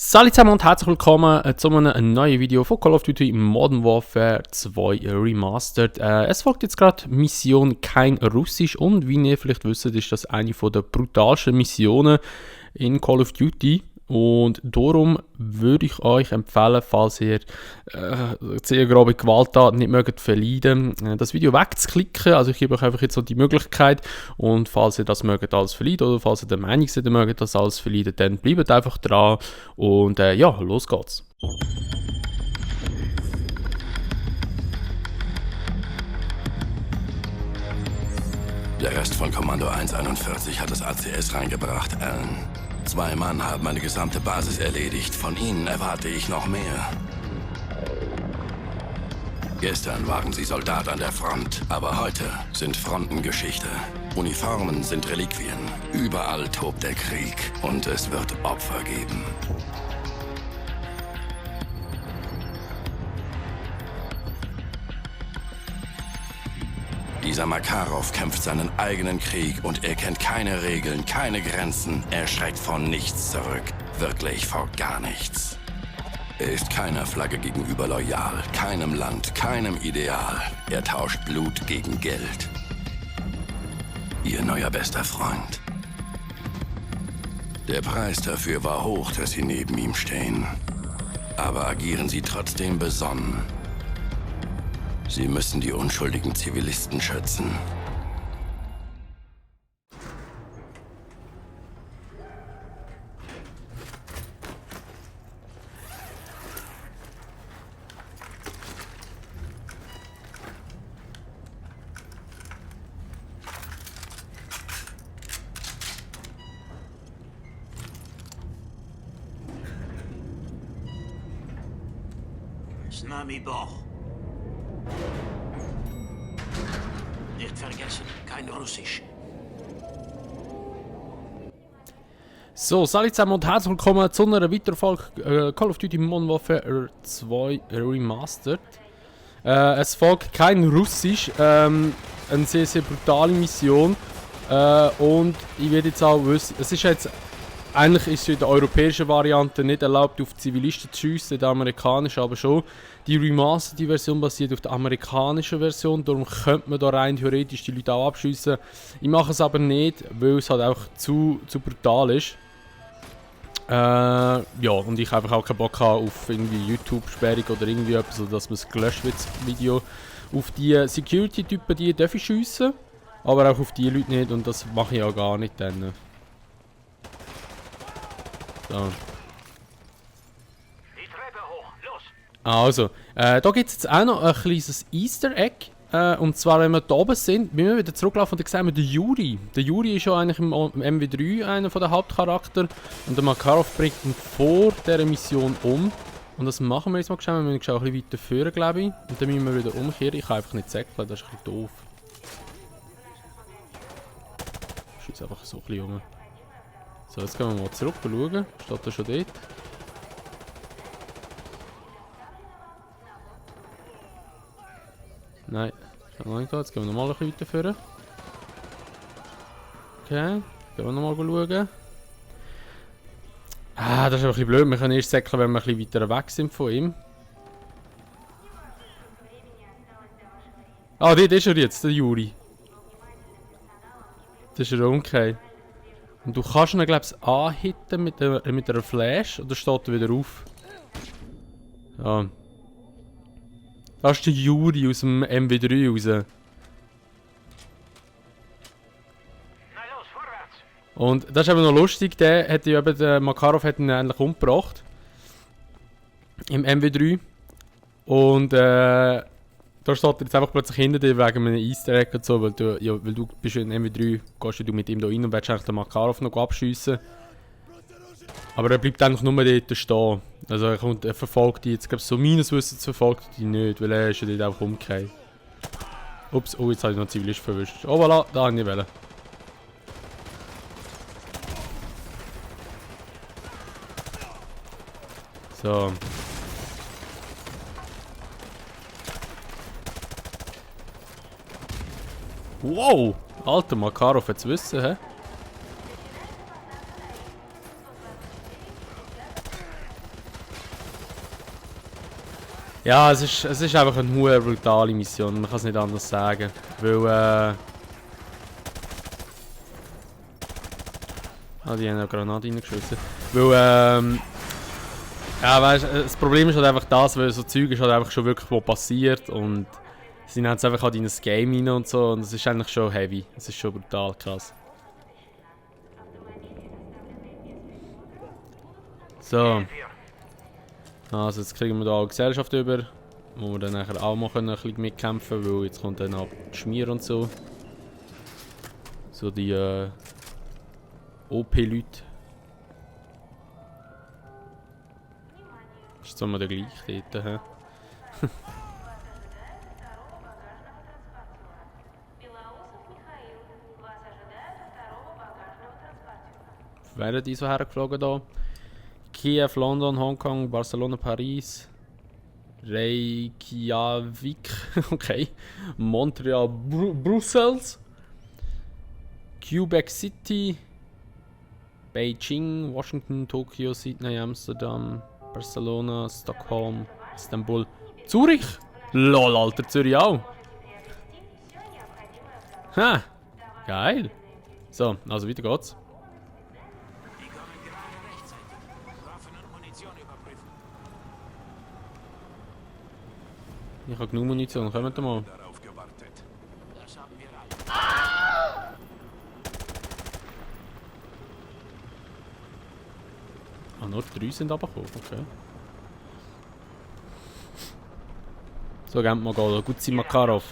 Salut zusammen und herzlich willkommen zu einem neuen Video von Call of Duty Modern Warfare 2 Remastered. Es folgt jetzt gerade Mission Kein Russisch und wie ihr vielleicht wisst, ist das eine der brutalsten Missionen in Call of Duty. Und darum würde ich euch empfehlen, falls ihr sehr grobe Gewalttaten nicht mögt verleiden, das Video wegzuklicken. Also ich gebe euch einfach jetzt so die Möglichkeit. Und falls ihr das mögt alles verleiden oder falls ihr der Meinung seid, ihr mögt das alles verleiden, dann bleibt einfach dran. Und ja, los geht's. Der Rest von Kommando 141 hat das ACS reingebracht, Alan. 2 Mann haben meine gesamte Basis erledigt. Von ihnen erwarte ich noch mehr. Gestern waren sie Soldat an der Front, aber heute sind Fronten Geschichte. Uniformen sind Reliquien. Überall tobt der Krieg und es wird Opfer geben. Dieser Makarov kämpft seinen eigenen Krieg und er kennt keine Regeln, keine Grenzen. Er schreckt vor nichts zurück. Wirklich vor gar nichts. Er ist keiner Flagge gegenüber loyal, keinem Land, keinem Ideal. Er tauscht Blut gegen Geld. Ihr neuer bester Freund. Der Preis dafür war hoch, dass Sie neben ihm stehen. Aber agieren Sie trotzdem besonnen. Sie müssen die unschuldigen Zivilisten schützen. Snami Boch. Nicht vergessen, kein Russisch. So, salut zusammen und herzlich willkommen zu einer weiteren Folge Call of Duty Modern Warfare 2 Remastered. Es folgt kein Russisch, eine sehr, sehr brutale Mission. Und ich werde jetzt auch wissen, es ist jetzt, eigentlich ist es in der europäischen Variante nicht erlaubt, auf Zivilisten zu schiessen, in der amerikanischen aber schon. Die Remastered Version basiert auf der amerikanischen Version, darum könnte man da rein theoretisch die Leute auch abschiessen. Ich mache es aber nicht, weil es halt auch zu brutal ist. Ja, und ich einfach auch keinen Bock habe auf irgendwie YouTube-Sperrung oder irgendwie etwas, also dass man es gelöscht wird, das Video. Auf die Security-Typen, die darf ich schiessen, aber auch auf die Leute nicht und das mache ich auch gar nicht dann. So. Also, da gibt es jetzt auch noch ein kleines Easter Egg. Und zwar, wenn wir da oben sind, wenn wir wieder zurücklaufen, dann sehen wir den Yuri. Der Yuri ist ja eigentlich im MW3 einer der Hauptcharakter. Und der Makarov bringt ihn vor dieser Mission um. Und das machen wir jetzt mal geschehen. Wir müssen auch ein bisschen weiter führen, glaube ich. Und dann müssen wir wieder umkehren. Ich kann einfach nicht säckeln, das ist ein bisschen doof. Ich schieße einfach so ein bisschen rum. So, jetzt gehen wir mal zurück und schauen. Steht er schon dort? Nein, das noch nicht da. Jetzt gehen wir nochmal ein bisschen weiterführen. Okay, gehen wir nochmal schauen. Ah, das ist ein bisschen blöd. Wir können erst säckeln, wenn wir ein bisschen weiter weg sind von ihm. Ah, dort ist er jetzt, der Yuri. Das ist er okay. Und du kannst ihn, glaube ich, anhitten mit einer Flash oder steht er wieder auf? Ja. Das ist der Yuri aus dem MW3 raus. Und das ist eben noch lustig, der Makarov hat ihn endlich umgebracht. Im MW3. Und da steht er jetzt einfach plötzlich hinter dir wegen einem Easter Egg und so, weil du bist in MW3, gehst du mit ihm da rein und willst eigentlich den Makarov noch abschiessen. Aber er bleibt einfach nur dort stehen. Also er verfolgt die, jetzt glaube ich so meines Wissens verfolgt die nicht, weil er ist ja dort einfach umgekehrt. Ups, oh jetzt habe ich noch einen Zivilist verwischt. Oh voilà, da habe ich wollen. So. Wow! Alter Makarov hat's wissen, hä? Ja, es ist einfach eine hohe brutale Mission, man kann es nicht anders sagen. Weil, die haben eine Granate reingeschossen. Weil, ja, weißt, das Problem ist halt einfach das, weil so Zeug ist halt einfach schon wirklich wo passiert und sie nehmen es einfach halt in ein Game rein und so und es ist eigentlich schon heavy. Es ist schon brutal krass. So. Also jetzt kriegen wir da eine Gesellschaft über, wo wir dann nachher auch mal ein bisschen mitkämpfen können, weil jetzt kommt dann auch die Schmier und so. So die OP-Leute. Ist jetzt immer der gleiche dort, hä? Werden die so hergeflogen da? Kiew, London, Hongkong, Barcelona, Paris, Reykjavik, okay, Montreal, Brussels, Quebec City, Beijing, Washington, Tokio, Sydney, Amsterdam, Barcelona, Stockholm, Istanbul, Zürich. Lol, Alter, Zürich auch. Ha, geil. So, also weiter geht's. Ich habe genug Munition, kommt mal. Ah, nur 3 sind runtergekommen, okay. So, gehen wir mal gut sein Makarov.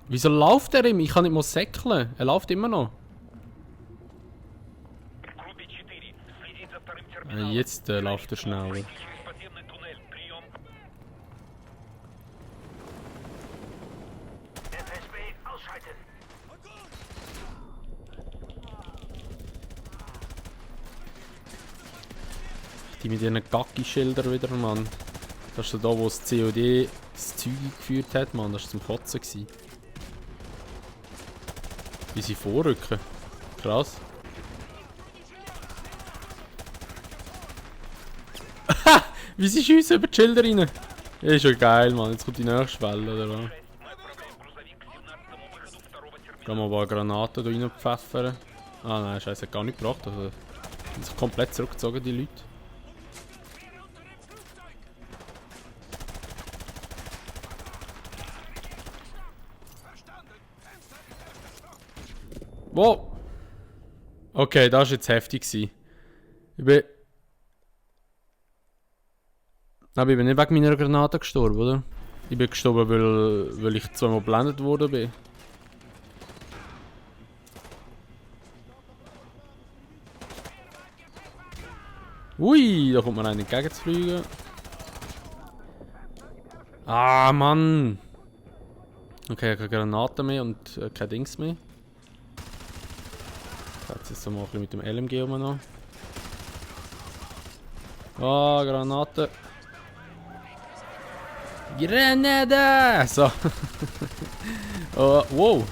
Wieso läuft er ihm? Ich kann nicht mal säckeln. Er läuft immer noch. Jetzt läuft er schnell. Die mit ihren Gacki-Schildern wieder, Mann. Das ist so da, wo das COD das Zeug geführt hat, Mann. Das war zum Kotzen gewesen. Wie sie vorrücken. Krass. Wie sie schiessen über die Schilder rein. Ja, ist schon geil, Mann. Jetzt kommt die nächste Welle, oder was? Gehen wir mal Granaten da reinpfeffern. Ah nein, Scheiße, hat gar nicht gebracht. Also, sind sich komplett zurückgezogen, die Leute. Wow! Okay, das war jetzt heftig. Ich bin nicht wegen meiner Granate gestorben, oder? Ich bin gestorben, weil ich zweimal geblendet worden bin. Ui, da kommt mir einer entgegen zu fliegen. Ah, Mann! Okay, ich habe keine Granaten mehr und kein Dings mehr. Jetzt mal ein bisschen mit dem LMG noch. Ah, Granate! Grenade! So. Oh, wow!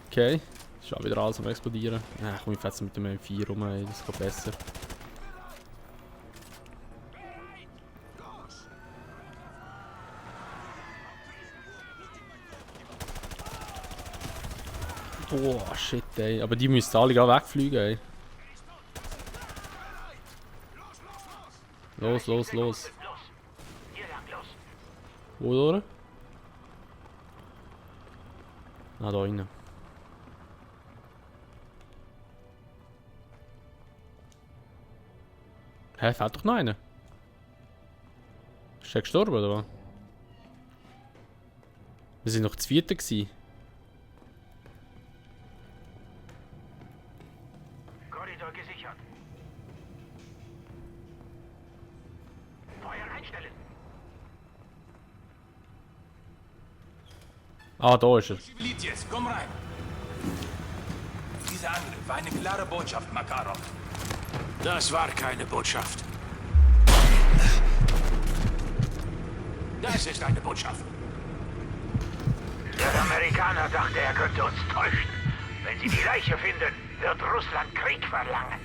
Okay. Ist schon wieder alles am explodieren. Ja, komm, ich fetze mit dem M4 rum, ey. Das geht besser. Oh, shit, ey. Aber die müssen alle gar wegfliegen, ey. Los, los, los. Wo, oder? Ah, da rein. Hä, fehlt doch noch einer? Ist der gestorben, oder was? Wir sind noch zu vierte gewesen. Korridor gesichert. Feuer einstellen. Ah, da ist er. Jetzt, komm rein! Dieser Angriff war eine klare Botschaft, Makarov. Das war keine Botschaft. Das ist eine Botschaft. Der Amerikaner dachte, er könnte uns täuschen. Wenn sie die Leiche finden, wird Russland Krieg verlangen.